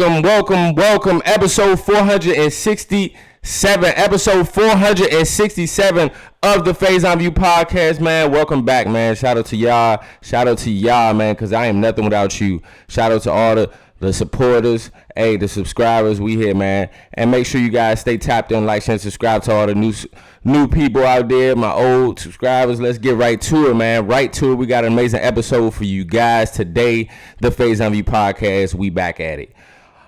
Welcome. Episode 467. Episode 467 of the Phase on View podcast, man. Welcome back, man. Shout out to y'all, man, because I am nothing without you. Shout out to all the supporters, the subscribers. We here, man. And make sure you guys stay tapped in, like, share, and subscribe to all the new people out there, my old subscribers. Let's get right to it, man. Right to it. We got an amazing episode for you guys today. The Phase on View podcast. We back at it.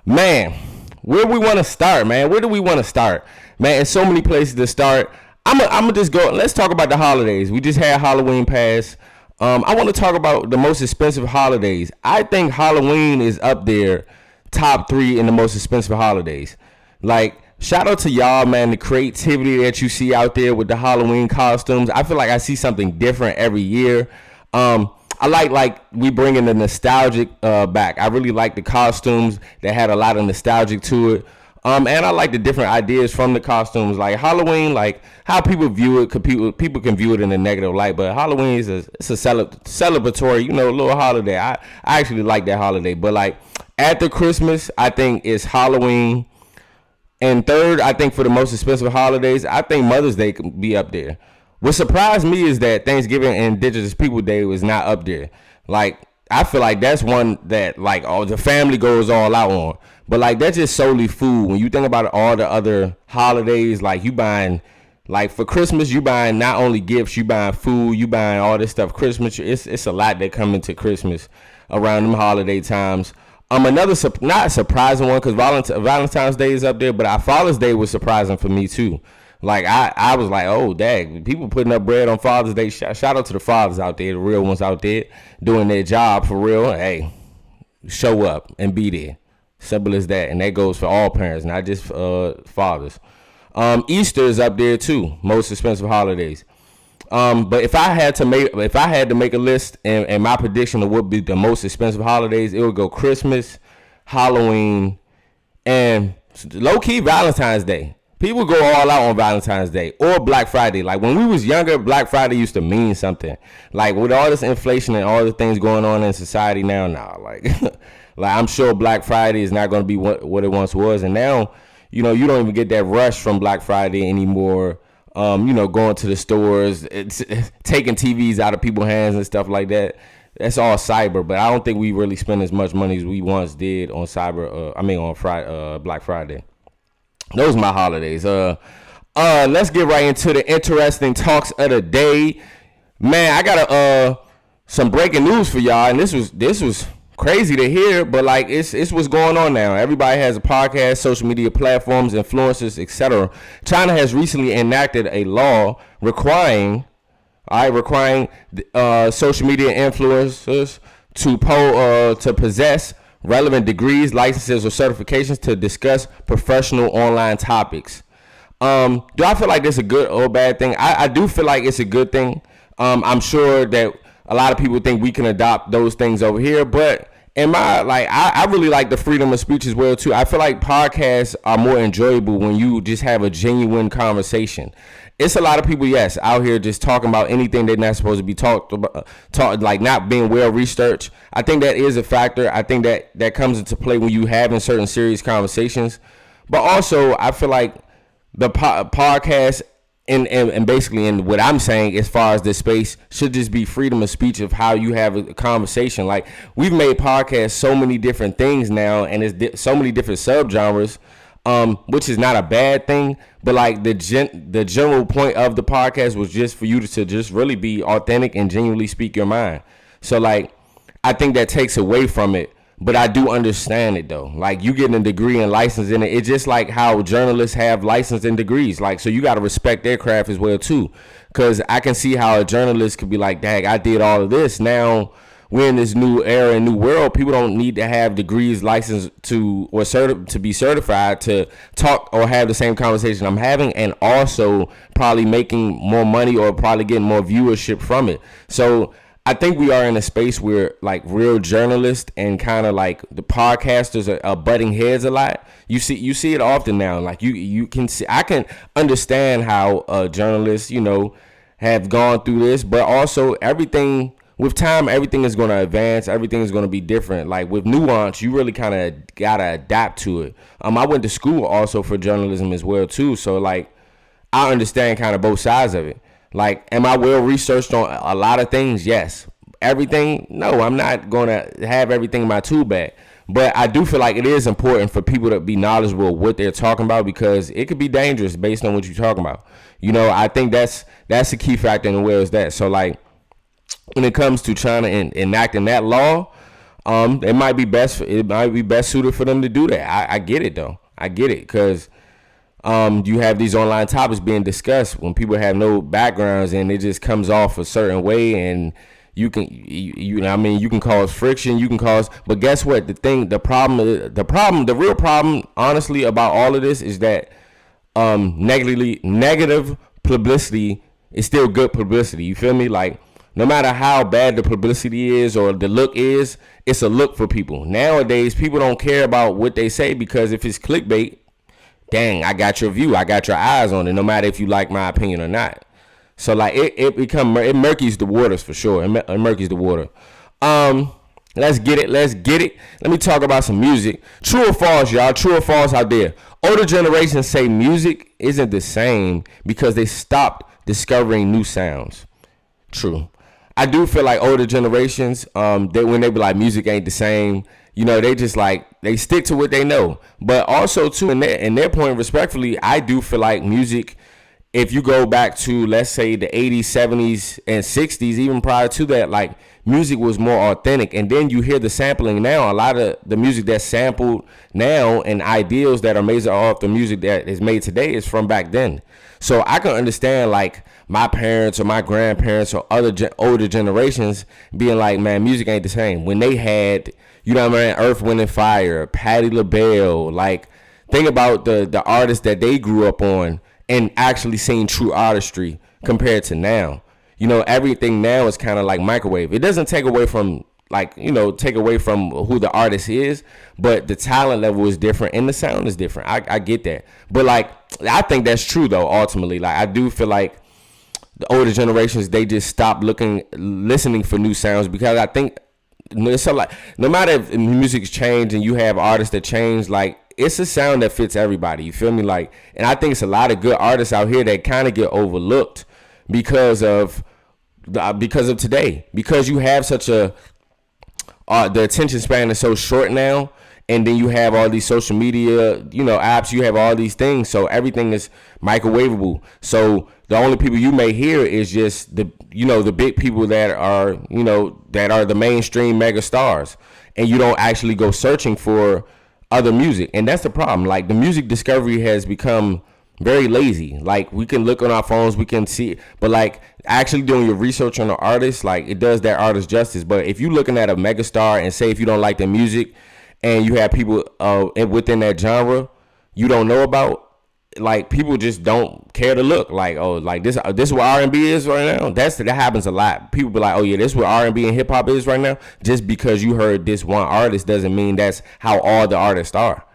Man, where do we want to start, man? Where do we want to start? Man, there's so many places to start. I'm gonna just go. Let's talk about the holidays. We just had Halloween pass. I want to talk about the most expensive holidays. I think Halloween is up there, top 3 in the most expensive holidays. Like, shout out to y'all, man. The creativity that you see out there with the Halloween costumes. I feel like I see something different every year. I like we bringing the nostalgic back. I really like the costumes that had a lot of nostalgic to it. And I like the different ideas from the costumes. Like Halloween, like how people view it. People can view it in a negative light, but Halloween is a celebratory, little holiday. I actually like that holiday. But like after Christmas, I think it's Halloween. And third, I think for the most expensive holidays, I think Mother's Day could be up there. What surprised me is that Thanksgiving and Indigenous People Day was not up there. Like, I feel like that's one that, like, the family goes all out on. But, like, that's just solely food. When you think about all the other holidays, like, you buying, like, for Christmas, you buying not only gifts, you buying food, you buying all this stuff. Christmas, it's a lot that come into Christmas around them holiday times. Another not surprising one, because Valentine's Day is up there, but our Father's Day was surprising for me, too. Like, I was like, oh, dang, people putting up bread on Father's Day. Shout out to the fathers out there, the real ones out there, doing their job for real. Hey, show up and be there. Simple as that. And that goes for all parents, not just fathers. Easter is up there, too, most expensive holidays. But if I had to make a list and my prediction of what would be the most expensive holidays, it would go Christmas, Halloween, and low-key Valentine's Day. People go all out on Valentine's Day or Black Friday. Like when we was younger, Black Friday used to mean something. Like with all this inflation and all the things going on in society now, like I'm sure Black Friday is not going to be what it once was. And now, you don't even get that rush from Black Friday anymore. Going to the stores, it's taking TVs out of people's hands and stuff like that. That's all cyber, but I don't think we really spend as much money as we once did on Black Friday. Those are my holidays. Let's get right into the interesting talks of the day. Man, I got some breaking news for y'all, and this was crazy to hear, but like it's what's going on now. Everybody has a podcast, social media platforms, influencers, etc. China has recently enacted a law requiring social media influencers to possess relevant degrees, licenses, or certifications to discuss professional online topics. Do I feel like this is a good or bad thing? I do feel like it's a good thing. I'm sure that a lot of people think we can adopt those things over here, but I really like the freedom of speech as well too. I feel like podcasts are more enjoyable when you just have a genuine conversation. It's a lot of people, yes, out here just talking about anything they're not supposed to be talked about, like not being well researched. I think that is a factor. I think that comes into play when you having certain serious conversations. But also, I feel like the podcast and basically in what I'm saying as far as this space should just be freedom of speech of how you have a conversation. Like we've made podcasts so many different things now, and it's so many different subgenres. Which is not a bad thing, but like the general point of the podcast was just for you to just really be authentic and genuinely speak your mind. So like, I think that takes away from it, but I do understand it though. Like you getting a degree and license in it, it's just like how journalists have license and degrees. Like, so you got to respect their craft as well too. Cause I can see how a journalist could be like, dang, I did all of this. Now we're in this new era and new world. People don't need to have degrees, license to be certified to talk or have the same conversation I'm having, and also probably making more money or probably getting more viewership from it. So I think we are in a space where like real journalists and kind of like the podcasters are butting heads a lot. You see it often now. Like you can see, I can understand how journalists, have gone through this, but also everything with time, everything is going to advance. Everything is going to be different. Like with nuance, you really kind of got to adapt to it. I went to school also for journalism as well too. So like, I understand kind of both sides of it. Like, am I well researched on a lot of things? Yes. Everything? No, I'm not going to have everything in my tool bag. But I do feel like it is important for people to be knowledgeable of what they're talking about, because it could be dangerous based on what you're talking about. You know, I think that's the key factor in the way is that. So like, when it comes to trying to enacting that law, it might be best suited for them to do that. I get it though. I get it, because you have these online topics being discussed when people have no backgrounds, and it just comes off a certain way, and you can cause friction, but guess what? The real problem, honestly, about all of this is that negative publicity is still good publicity. You feel me? Like, no matter how bad the publicity is or the look is, it's a look for people. Nowadays, people don't care about what they say, because if it's clickbait, dang, I got your view, I got your eyes on it, no matter if you like my opinion or not. So like it murkies the waters for sure. It murkies the water. Let's get it. Let me talk about some music. True or false, y'all? True or false out there? Older generations say music isn't the same because they stopped discovering new sounds. True. I do feel like older generations, when they be like music ain't the same, you know, they just like, they stick to what they know. But also too, in their point, respectfully, I do feel like music, if you go back to, let's say, the 80s, 70s, and 60s, even prior to that, like, music was more authentic. And then you hear the sampling now. A lot of the music that's sampled now and ideals that are made off the music that is made today is from back then. So I can understand, like, my parents or my grandparents or other older generations being like, man, music ain't the same. When they had, you know what I mean, Earth, Wind, and Fire, Patti LaBelle, like, think about the artists that they grew up on and actually seeing true artistry compared to now. You know, everything now is kind of like microwave. It doesn't take away from, like, you know, take away from who the artist is, but the talent level is different and the sound is different. I get that. But, like, I think that's true, though, ultimately. Like, I do feel like the older generations, they just stopped listening for new sounds, because I think it's so, like, no matter if music's changed and you have artists that change, like, it's a sound that fits everybody. You feel me? Like, and I think it's a lot of good artists out here that kind of get overlooked because of today, because you have such the attention span is so short now, and then you have all these social media, you know, apps, you have all these things, so everything is microwavable. So the only people you may hear is just the big people that are the mainstream mega stars, and you don't actually go searching for other music. And that's the problem. Like, the music discovery has become very lazy. Like, we can look on our phones, we can see it, but like actually doing your research on the artist, like, it does that artist justice. But if you're looking at a megastar and say if you don't like the music and you have people within that genre you don't know about, like, people just don't care to look. Like, oh, like this is what R&B is right now. That happens a lot. People be like, oh yeah, this is what R&B and hip hop is right now. Just because you heard this one artist doesn't mean that's how all the artists are.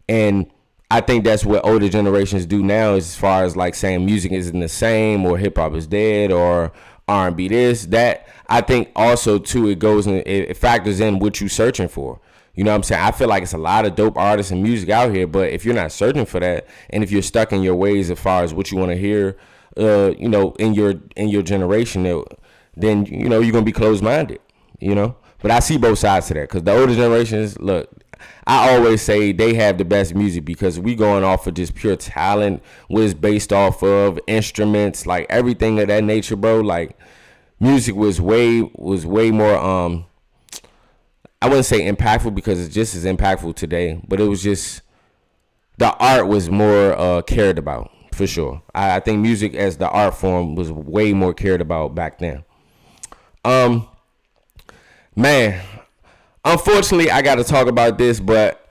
And I think that's what older generations do now, as far as like saying music isn't the same, or hip hop is dead, or R&B this, that. I think also too, it factors in what you're searching for. You know what I'm saying? I feel like it's a lot of dope artists and music out here, but if you're not searching for that, and if you're stuck in your ways as far as what you want to hear, in your generation, then, you know, you're going to be closed-minded, you know? But I see both sides to that, because the older generations, look, I always say they have the best music because we going off of just pure talent, what it's based off of, instruments, like everything of that nature, bro. Like, music was way more, I wouldn't say impactful, because it's just as impactful today, but it was just, the art was more cared about, for sure. I think music as the art form was way more cared about back then. Man, unfortunately, I got to talk about this, but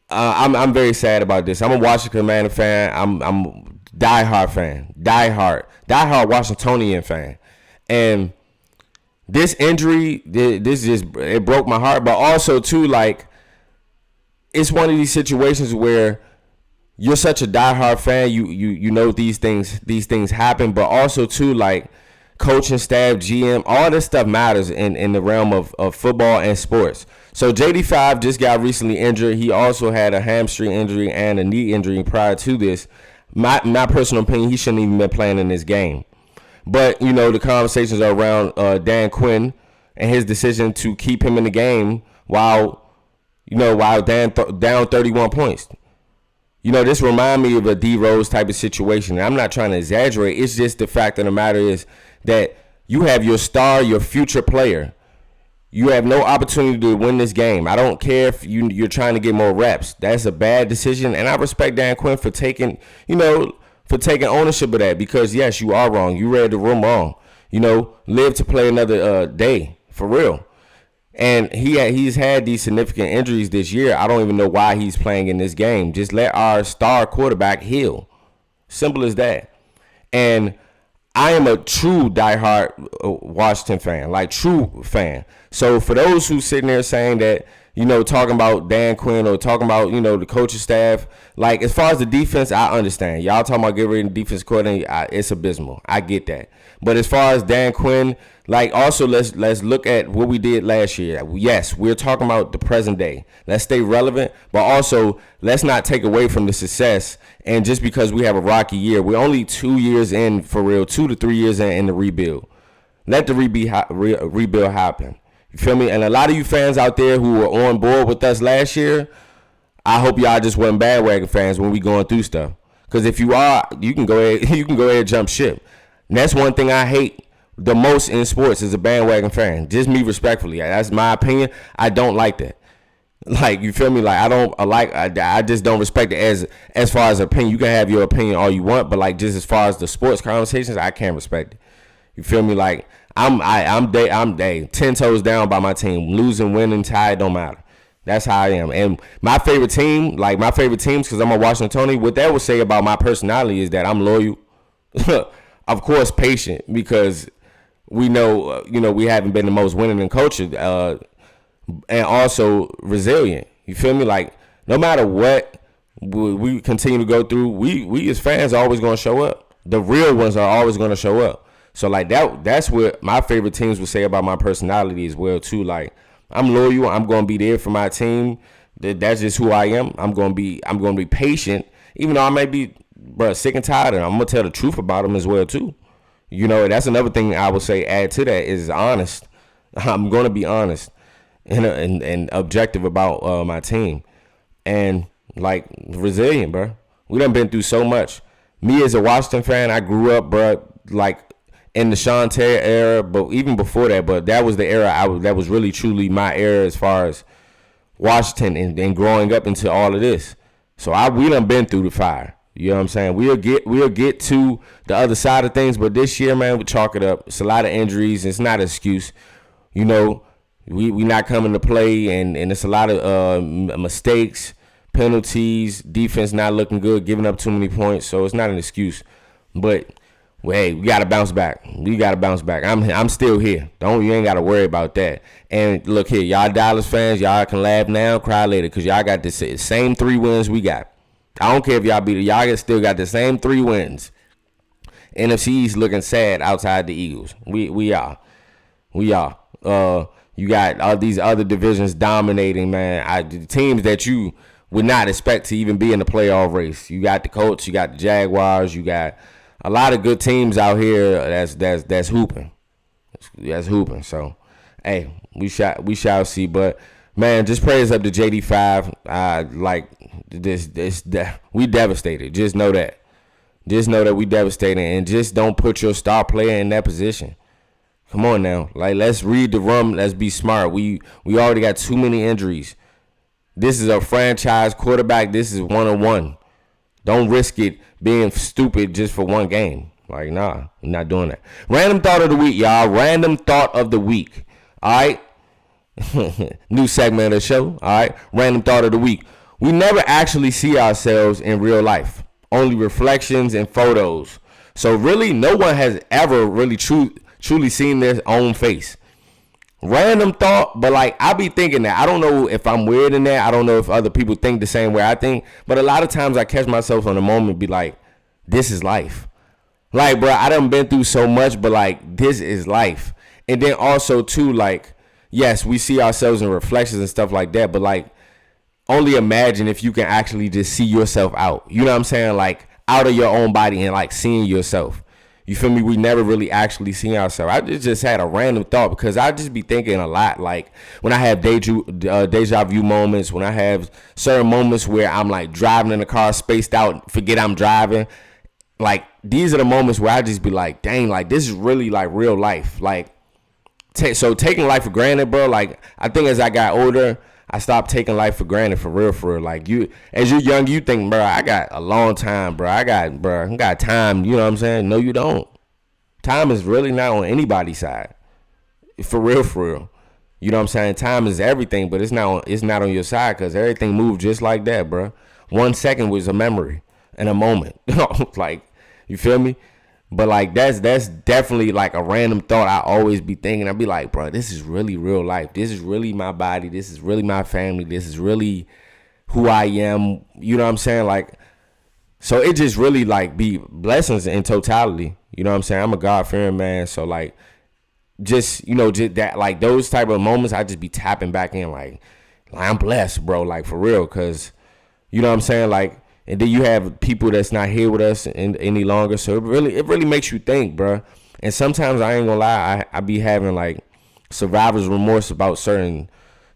I'm very sad about this. I'm a Washington Commander fan. I'm diehard fan, diehard Washingtonian fan, and this injury, it broke my heart. But also too, like, it's one of these situations where you're such a diehard fan, you know these things happen, but also too, like, coaching staff, GM, all this stuff matters in the realm of football and sports. So JD5 just got recently injured. He also had a hamstring injury and a knee injury prior to this. My personal opinion, he shouldn't even been playing in this game. But, the conversations are around Dan Quinn and his decision to keep him in the game while Dan down 31 points. This remind me of a D Rose type of situation. And I'm not trying to exaggerate. It's just the fact of the matter is that you have your star, your future player. You have no opportunity to win this game. I don't care if you're trying to get more reps. That's a bad decision. And I respect Dan Quinn for taking ownership of that, because, yes, you are wrong. You read the room wrong. Live to play another day, for real. And he's had these significant injuries this year. I don't even know why he's playing in this game. Just let our star quarterback heal. Simple as that. And I am a true diehard Washington fan, like true fan. So for those who sitting there saying that, talking about Dan Quinn or talking about, the coaching staff, like as far as the defense, I understand. Y'all talking about getting rid of the defense coordinator, it's abysmal. I get that. But as far as Dan Quinn, like also let's look at what we did last year. Yes, we're talking about the present day. Let's stay relevant, but also let's not take away from the success. And just because we have a rocky year, we're only 2 years in, for real, 2 to 3 years in the rebuild. Let the rebuild happen. You feel me? And a lot of you fans out there who were on board with us last year, I hope y'all just weren't bandwagon fans when we going through stuff. Because if you are, you can go ahead and jump ship. And that's one thing I hate the most in sports is a bandwagon fan. Just me, respectfully. That's my opinion. I don't like that. Like, you feel me? Like, I just don't respect it as far as opinion. You can have your opinion all you want, but like just as far as the sports conversations, I can't respect it. You feel me? Like, I'm 10 toes down by my team. Losing, winning, tied, don't matter. That's how I am. And my favorite teams, because I'm a Washingtonian, what that would say about my personality is that I'm loyal. Of course, patient, because we know, we haven't been the most winning in culture, and also resilient. You feel me? Like, no matter what we continue to go through, we as fans are always going to show up. The real ones are always going to show up. So, like, that's what my favorite teams would say about my personality as well, too. Like, I'm loyal. I'm going to be there for my team. That's just who I am. I'm going to be patient, even though I may be sick and tired, and I'm going to tell the truth about them as well, too. That's another thing I would say add to that is honest. I'm going to be honest and objective about my team. And, like, resilient, bro. We done been through so much. Me as a Washington fan, I grew up, bro, like, in the Sean Terry era, but even before that, but that was the era that was really truly my era as far as Washington and growing up into all of this. So we done been through the fire. You know what I'm saying? We'll get to the other side of things, but this year, man, we chalk it up. It's a lot of injuries. It's not an excuse. We not coming to play, and it's a lot of mistakes, penalties, defense not looking good, giving up too many points. So it's not an excuse, but. Well, hey, we gotta bounce back. I'm still here. You ain't gotta worry about that. And look here, y'all Dallas fans, y'all can laugh now, cry later, because y'all got the same 3 wins we got. I don't care if y'all beat it. Y'all still got the same 3 wins. NFC East looking sad outside the Eagles. We are. You got all these other divisions dominating, man. The teams that you would not expect to even be in the playoff race. You got the Colts, you got the Jaguars, you got a lot of good teams out here that's hooping. That's hooping. So, hey, we shall see. But man, just praise up to JD5. Like this, we devastated. Just know that. We devastated, and just don't put your star player in that position. Come on now, like let's read the room. Let's be smart. We already got too many injuries. This is a franchise quarterback. This is 1-on-1. Don't risk it being stupid just for one game. Like, nah, we're not doing that. Random thought of the week, y'all. Random thought of the week. All right. New segment of the show. All right. Random thought of the week. We never actually see ourselves in real life. Only reflections and photos. So really, no one has ever really truly seen their own face. Random thought, but like I be thinking that. I don't know if I'm weird in that. I don't know if other people think the same way I think. But a lot of times I catch myself on the moment and be like, this is life. Like, bro, I done been through so much, but like, this is life. And then also too, like, yes, we see ourselves in reflections and stuff like that, but like, only imagine if you can actually just see yourself out. You know what I'm saying? Like, out of your own body and like seeing yourself. You feel me? We never really actually seen ourselves. I just had a random thought because I just be thinking a lot. Like when I have deja vu moments, when I have certain moments where I'm like driving in the car, spaced out, forget I'm driving. Like these are the moments where I just be like, dang, like this is really like real life. Like, so taking life for granted, bro. Like I think as I got older, I stopped taking life for granted for real, for real. Like you, as you're young, you think, bro, I got a long time, bro. I got time. You know what I'm saying? No, you don't. Time is really not on anybody's side. For real, for real. You know what I'm saying? Time is everything, but it's not on your side because everything moves just like that, bro. 1 second was a memory and a moment. Like, you feel me? But like that's definitely like a random thought I always be thinking. I'd be like, bro, this is really real life. This is really my body. This is really my family. This is really who I am. You know what I'm saying? Like, so it just really like be blessings in totality. You know what I'm saying? I'm a God-fearing man. So like just, you know, just that, like those type of moments, I just be tapping back in like I'm blessed, bro. Like for real. Cause you know what I'm saying? Like, and then you have people that's not here with us any longer. So it really makes you think, bro. And sometimes I ain't gonna lie, I be having like survivor's remorse about certain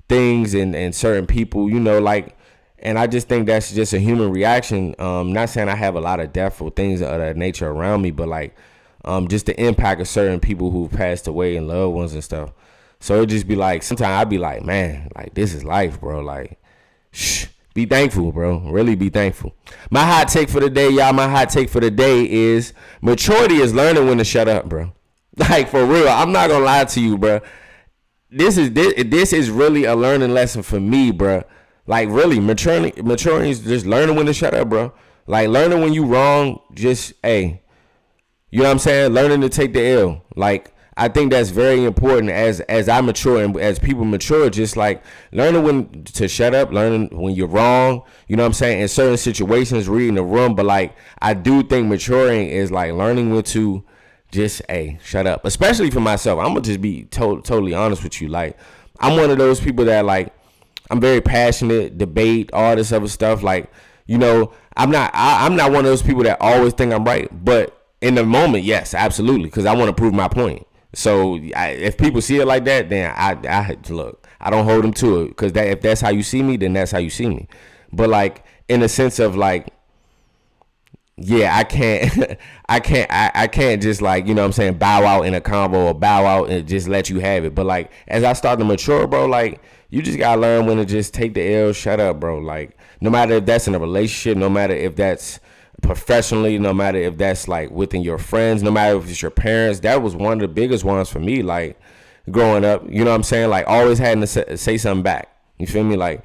things and certain people, you know, like, and I just think that's just a human reaction. Not saying I have a lot of death or things of that nature around me, but like, just the impact of certain people who've passed away and loved ones and stuff. So it just be like, sometimes I be like, man, like this is life, bro. Like, shh. Be thankful, bro. Really be thankful. My hot take for the day, y'all. My hot take for the day is maturity is learning when to shut up, bro. Like for real. I'm not gonna lie to you, bro. This is really a learning lesson for me, bro. Like really, maturing is just learning when to shut up, bro. Like learning when you wrong. Just hey, you know what I'm saying? Learning to take the L. Like I think that's very important as I mature and as people mature, just like learning when to shut up, learning when you're wrong, you know what I'm saying, in certain situations, reading the room. But like I do think maturing is like learning when to just shut up, especially for myself. I'm gonna just be totally honest with you. Like I'm one of those people that like I'm very passionate, debate, all this other stuff. Like, you know, I'm not one of those people that always think I'm right, but in the moment, yes, absolutely, because I want to prove my point. So if people see it like that, then I look. I don't hold them to it because if that's how you see me, then that's how you see me. But like in the sense of like, yeah, I can't, I can't just like, you know what I'm saying, bow out in a convo or bow out and just let you have it. But like as I start to mature, bro, like you just gotta learn when to just take the L, shut up, bro. Like no matter if that's in a relationship, no matter if that's professionally, no matter if that's like within your friends, no matter if it's your parents. That was one of the biggest ones for me, like growing up, you know what I'm saying, like always having to say something back, you feel me, like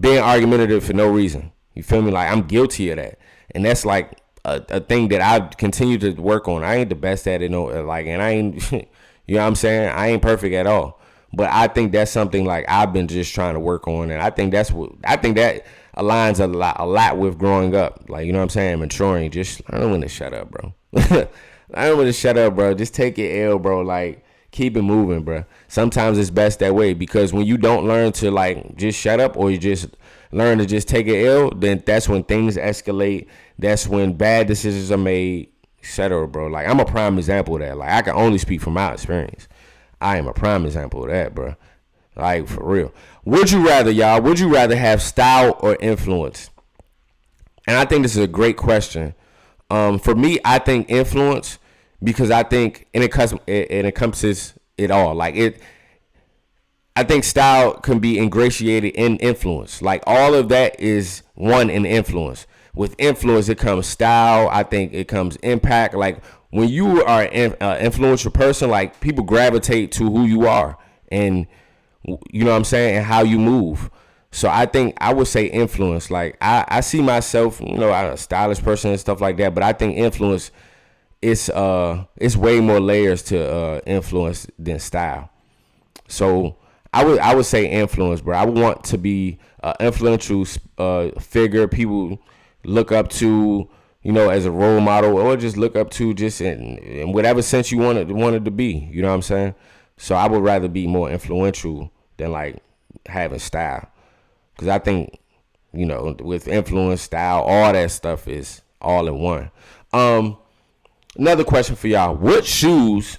being argumentative for no reason, you feel me, like I'm guilty of that, and that's like a thing that I continue to work on. I ain't the best at it, no, like, and I ain't you know what I'm saying, I ain't perfect at all, but I think that's something like I've been just trying to work on, and I think that aligns a lot with growing up. Like, you know what I'm saying? Maturing. Just learn when to shut up, bro. Learn when to shut up, bro. Just take your L, bro. Like, keep it moving, bro. Sometimes it's best that way because when you don't learn to, like, just shut up or you just learn to just take an L, then that's when things escalate. That's when bad decisions are made, etc., bro. Like, I'm a prime example of that. Like, I can only speak from my experience. I am a prime example of that, bro. Like, for real. Would you rather, y'all? Would you rather have style or influence? And I think this is a great question. For me, I think influence because I think it encompasses it all. Like it, I think style can be ingratiated in influence. Like all of that is one in influence. With influence, it comes style. I think it comes impact. Like when you are an influential person, like people gravitate to who you are and you know what I'm saying, and how you move. So I think I would say influence. Like I see myself, you know, I'm a stylish person and stuff like that, but I think influence it's way more layers to influence than style. So I would say influence, bro. I would want to be an influential figure people look up to, as a role model, or just look up to, just in whatever sense you wanted to be. You know what I'm saying? So I would rather be more influential than like having style, because I think with influence, style, all that stuff is all in one. Another question for y'all: what shoes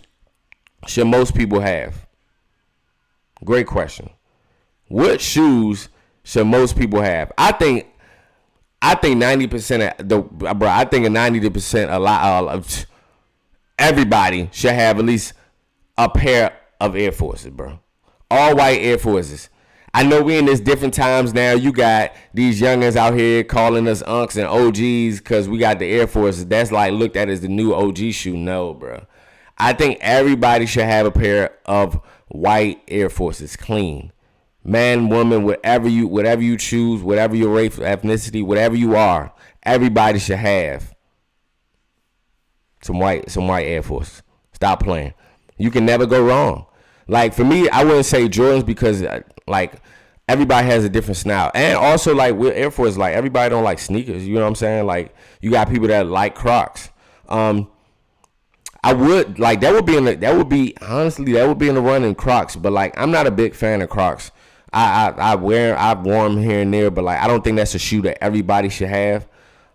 should most people have? Great question. What shoes should most people have? I think 90% of I think 90% a lot of everybody should have at least a pair of Air Forces, bro. All white Air Forces. I know we in this different times now. You got these youngins out here calling us unks and OGs because we got the Air Forces. That's like looked at as the new OG shoe. No, bro. I think everybody should have a pair of white Air Forces, clean. Man, woman, whatever you choose, whatever your race, ethnicity, whatever you are, everybody should have some white Air Forces. Stop playing. You can never go wrong. Like, for me, I wouldn't say Jordans because, like, everybody has a different style. And also, like, with Air Force, like, everybody don't like sneakers. You know what I'm saying? Like, you got people that like Crocs. I would, like, that would be in the run in Crocs. But, like, I'm not a big fan of Crocs. I've worn them here and there, but, like, I don't think that's a shoe that everybody should have.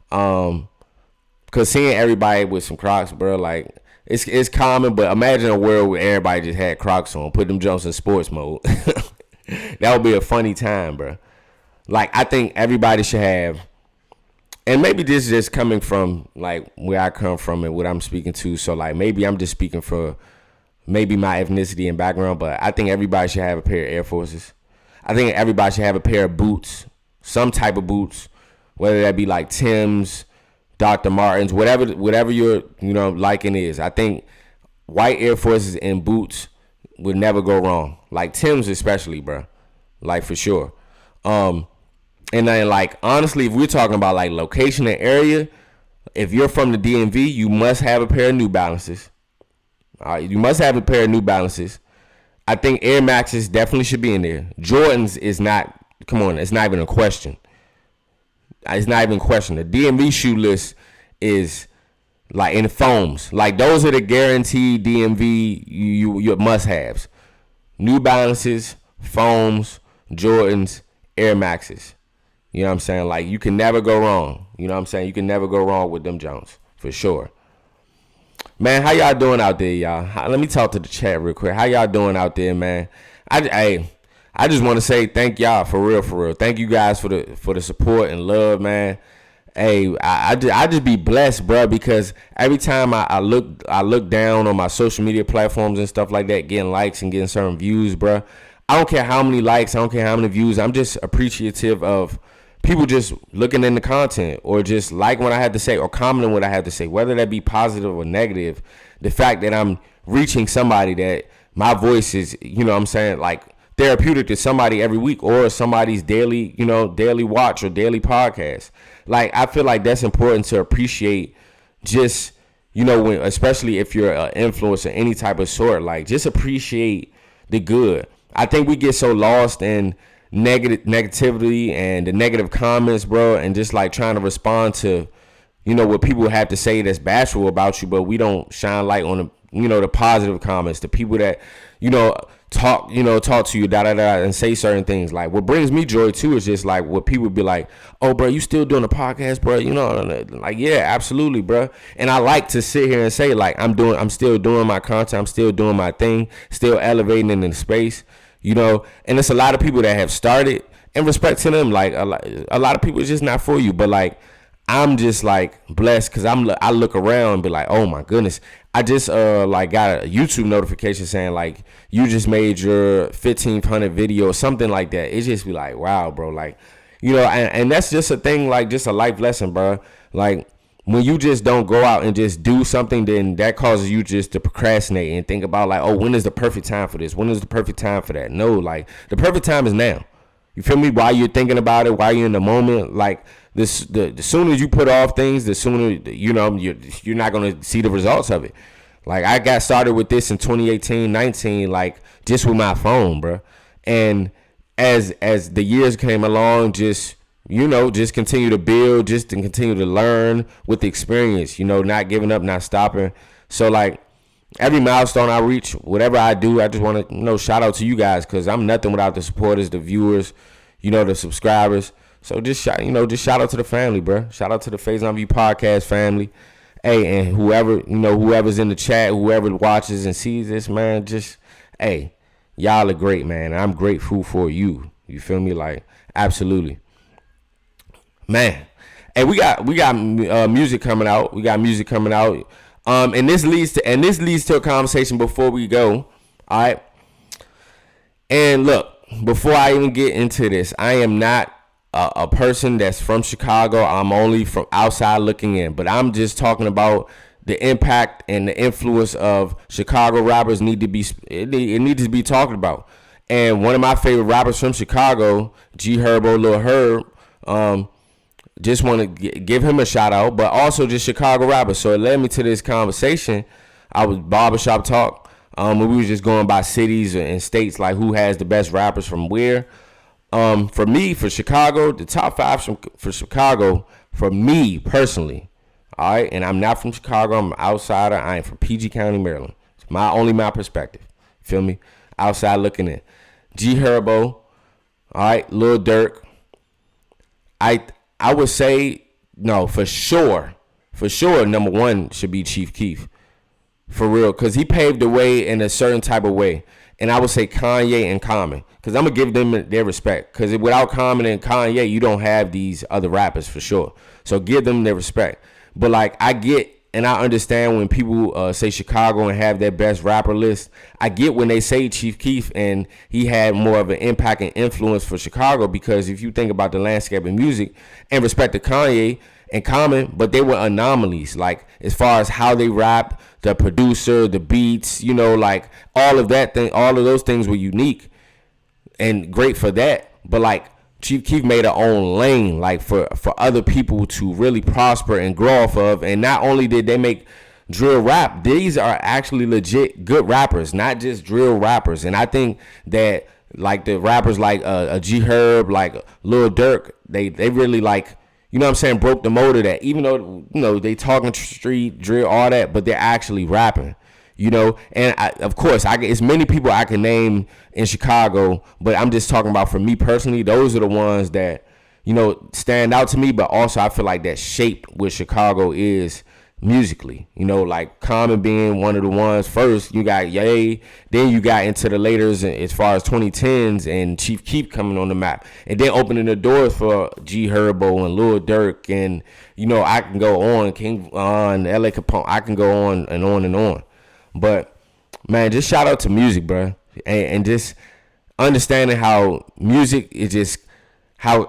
Because seeing everybody with some Crocs, bro, like, it's common, but imagine a world where everybody just had Crocs on, put them jumps in sports mode. That would be a funny time, bro. Like, I think everybody should have, and maybe this is just coming from, like, where I come from and what I'm speaking to, so, like, maybe I'm just speaking for maybe my ethnicity and background, but I think everybody should have a pair of Air Forces. I think everybody should have a pair of boots, some type of boots, whether that be like Tim's, Dr. Martens, whatever your liking is. I think white Air Forces and boots would never go wrong. Like Tim's especially, bro. Like for sure. And then like honestly, if we're talking about like location and area, if you're from the DMV, you must have a pair of New Balances. All right, you must have a pair of New Balances. I think Air Maxes definitely should be in there. Jordans is not. Come on, it's not even a question. It's not even a question. The DMV shoe list is like in foams. Like those are the guaranteed DMV you must-haves. New Balances, foams, Jordans, Air Maxes. You know what I'm saying? Like you can never go wrong. You know what I'm saying? You can never go wrong with them Jones for sure. Man, how y'all doing out there, y'all? Let me talk to the chat real quick. How y'all doing out there, man? I just want to say thank y'all for real. Thank you guys for the support and love, man. Hey, I just be blessed, bro, because every time I look down on my social media platforms and stuff like that, getting likes and getting certain views, bro. I don't care how many likes, I don't care how many views. I'm just appreciative of people just looking in the content or just like what I had to say or commenting what I had to say, whether that be positive or negative. The fact that I'm reaching somebody that my voice is, you know what I'm saying, like therapeutic to somebody every week or somebody's daily watch or daily podcast. Like, I feel like that's important to appreciate just, when, especially if you're an influencer, any type of sort, like just appreciate the good. I think we get so lost in negativity and the negative comments, bro, and just like trying to respond to, what people have to say that's bashful about you, but we don't shine light on the positive comments, the people that, talk to you, and say certain things. Like what brings me joy too is just like what people be like, oh, bro, you still doing a podcast, bro? Like, yeah, absolutely, bro. And I like to sit here and say like, I'm still doing my content. I'm still doing my thing, still elevating in the space, and it's a lot of people that have started, and respect to them. Like a lot of people, it's just not for you, but like, I'm just like blessed because I look around and be like, oh my goodness, I just like got a YouTube notification saying like you just made your 1,500 video or something like that. It just be like, wow, bro, like, and that's just a thing, like just a life lesson, bro. Like when you just don't go out and just do something, then that causes you just to procrastinate and think about like, oh, when is the perfect time for this? When is the perfect time for that? No, like the perfect time is now. You feel me? While you're thinking about it, while you're in the moment, like the sooner you put off things, the sooner you're not gonna see the results of it. Like I got started with this in 2018, 19, like just with my phone, bro. And as the years came along, just just continue to build, just to continue to learn with the experience, not giving up, not stopping. So like every milestone I reach, whatever I do, I just want to, shout out to you guys, because I'm nothing without the supporters, the viewers, the subscribers. So just shout out to the family, bro. Shout out to the Phase on View podcast family. Hey, and whoever's in the chat, whoever watches and sees this, man, hey, y'all are great, man. I'm grateful for you. You feel me? Like, absolutely. Man, hey, we got music coming out. And this leads to a conversation before we go. All right. And look, before I even get into this, I am not a person that's from Chicago. I'm only from outside looking in, but I'm just talking about the impact and the influence of Chicago rappers it needs to be talked about. And one of my favorite rappers from Chicago, G Herbo, Lil Herb, just want to give him a shout out, but also just Chicago rappers. So it led me to this conversation. I was barbershop talk. We was just going by cities and states, like who has the best rappers from where. For me, for Chicago, the top 5 for Chicago, for me personally, all right, and I'm not from Chicago, I'm an outsider. I ain't from PG County, Maryland. It's only my perspective. Feel me? Outside looking in. G Herbo, all right, Lil Durk. I would say, no, for sure, number 1 should be Chief Keef. For real, because he paved the way in a certain type of way. And I would say Kanye and Common, because I'm going to give them their respect. Because without Common and Kanye, you don't have these other rappers for sure. So give them their respect. But like, I get and I understand when people say Chicago and have their best rapper list. I get when they say Chief Keef and he had more of an impact and influence for Chicago, because if you think about the landscape of music, and respect to Kanye and Common, but they were anomalies, like as far as how they rap, the producer, the beats, like all of that thing, all of those things were unique and great for that. But like Chief Keef made her own lane, like for other people to really prosper and grow off of. And not only did they make drill rap, these are actually legit good rappers, not just drill rappers. And I think that like the rappers like a G Herb, like Lil Durk, they really like, broke the mold of that. Even though, they talking street drill, all that, but they're actually rapping. And of course, it's many people I can name in Chicago, but I'm just talking about for me personally, those are the ones that, stand out to me, but also I feel like that shaped what Chicago is musically, like Common being one of the ones first. You got Ye, then you got into the laters as far as 2010s and Chief Keef coming on the map, and then opening the doors for G Herbo and Lil Durk, and, I can go on, King on LA Capone, I can go on and on and on. But man, just shout out to music, bro, and just understanding how music is it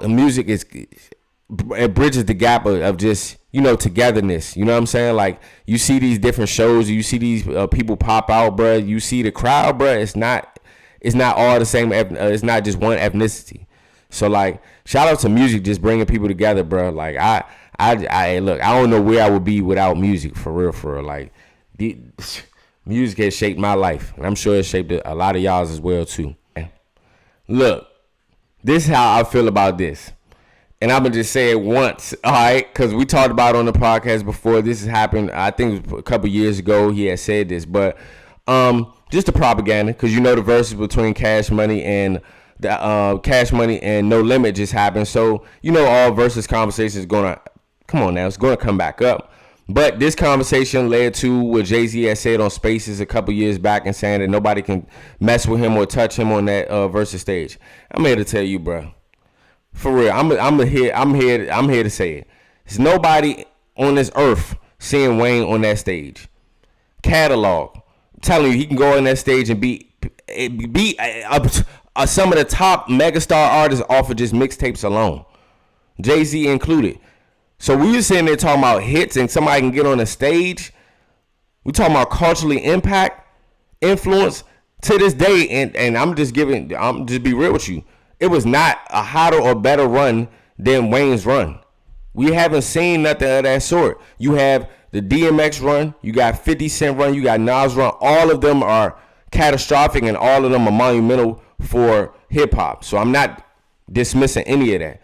bridges the gap of just togetherness. You know what I'm saying? Like you see these different shows, you see these people pop out, bro. You see the crowd, bro. It's not all the same. It's not just one ethnicity. So like, shout out to music, just bringing people together, bro. Like I look, I don't know where I would be without music, for real. Like music has shaped my life, and I'm sure it shaped a lot of y'all's as well too. Look, this is how I feel about this, and I'm gonna just say it once, all right? Because we talked about it on the podcast before. This has happened, I think, a couple years ago. He had said this, but just the propaganda, because the verses between Cash Money and the Cash Money and No Limit just happened. So all versus conversations is gonna come on now. It's gonna come back up. But this conversation led to what Jay-Z had said on Spaces a couple years back, and saying that nobody can mess with him or touch him on that versus stage. I'm here to tell you, bro. For real, I'm here to say it. There's nobody on this earth seeing Wayne on that stage. Catalog. I'm telling you, he can go on that stage and beat some of the top megastar artists off of just mixtapes alone. Jay-Z included. So we were sitting there talking about hits and somebody can get on a stage. We talking about culturally impact, influence to this day. And I'm just be real with you. It was not a hotter or better run than Wayne's run. We haven't seen nothing of that sort. You have the DMX run, you got 50 Cent run, you got Nas run. All of them are catastrophic and all of them are monumental for hip hop. So I'm not dismissing any of that.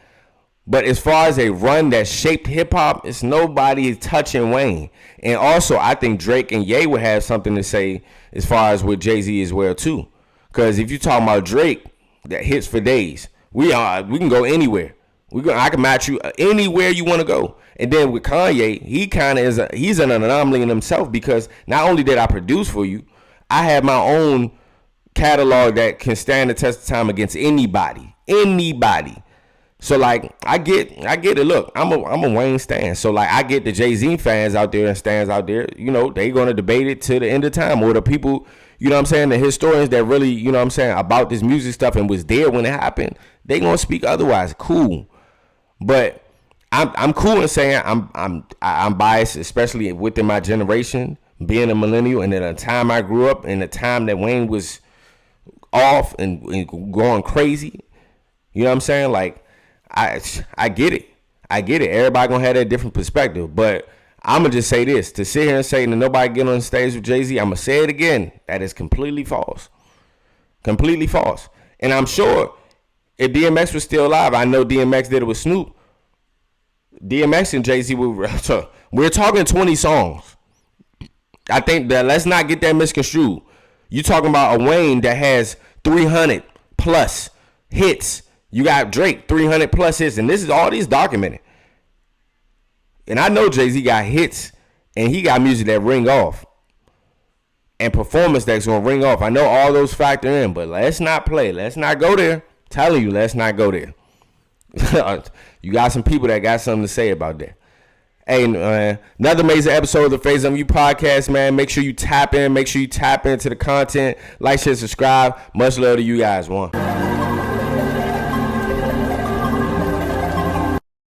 But as far as a run that shaped hip hop, it's nobody touching Wayne. And also, I think Drake and Ye would have something to say as far as with Jay-Z as well too. Because if you talking about Drake, that hits for days. We can go anywhere. I can match you anywhere you want to go. And then with Kanye, he kind of he's an anomaly in himself, because not only did I produce for you, I have my own catalog that can stand the test of time against anybody. So like I get it. Look, I'm a Wayne stan. So like I get the Jay-Z fans out there and stans out there. You know, they gonna debate it to the end of time, or the people, you know what I'm saying, the historians that really, you know what I'm saying, about this music stuff and was there when it happened, they gonna speak otherwise. Cool. But I'm cool in saying I'm biased, especially within my generation, being a millennial, and at a time I grew up, in the time that Wayne was off and going crazy. You know what I'm saying? Like I get it. Everybody gonna have that different perspective, but I'm gonna just say this: to sit here and say that nobody get on the stage with Jay-Z, I'm gonna say it again. That is completely false. Completely false. And I'm sure if DMX was still alive, I know DMX did it with Snoop. DMX and Jay-Z we're talking 20 songs. I think that, let's not get that misconstrued. You talking about a Wayne that has 300 plus hits. You got Drake 300 plus hits, and this is all these documented. And I know Jay-Z got hits, and he got music that ring off, and performance that's gonna ring off. I know all those factor in, but let's not play. Let's not go there. I'm telling you, let's not go there. You got some people that got something to say about that. Hey, another amazing episode of the Phase on You podcast, man. Make sure you tap in. Make sure you tap into the content. Like, share, subscribe. Much love to you guys. One.